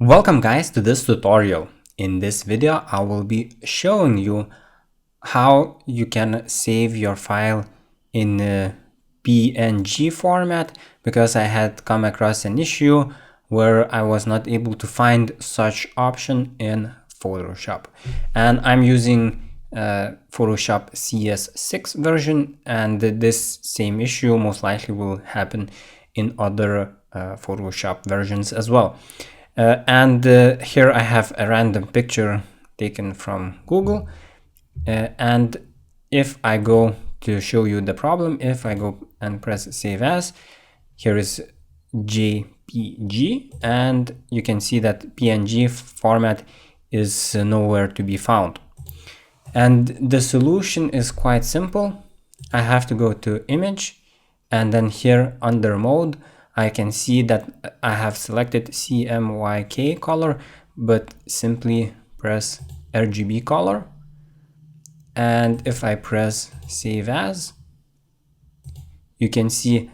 Welcome guys to this tutorial. In this video I will be showing you how you can save your file in PNG format, because I had come across an issue where I was not able to find such option in Photoshop, and I'm using Photoshop CS6 version, and this same issue most likely will happen in other Photoshop versions as well. And here I have a random picture taken from Google, and if I go to show you the problem, if I go and press save as, here is JPG, and you can see that PNG format is nowhere to be found. And the solution is quite simple. I have to go to image, and then here under mode I can see that I have selected CMYK color, but simply press RGB color. And if I press save as, you can see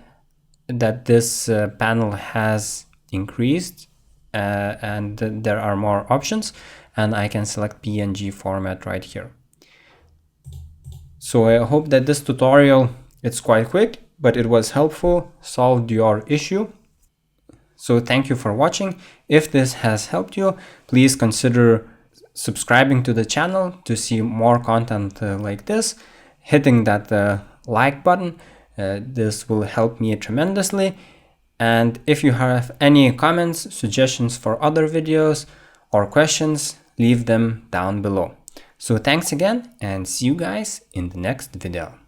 that this panel has increased and there are more options, and I can select PNG format right here. So I hope that this tutorial, it's quite quick, but it was helpful, solved your issue. So thank you for watching. If this has helped you, please consider subscribing to the channel to see more content like this, hitting that like button. This will help me tremendously. And if you have any comments, suggestions for other videos or questions, leave them down below. So thanks again, and see you guys in the next video.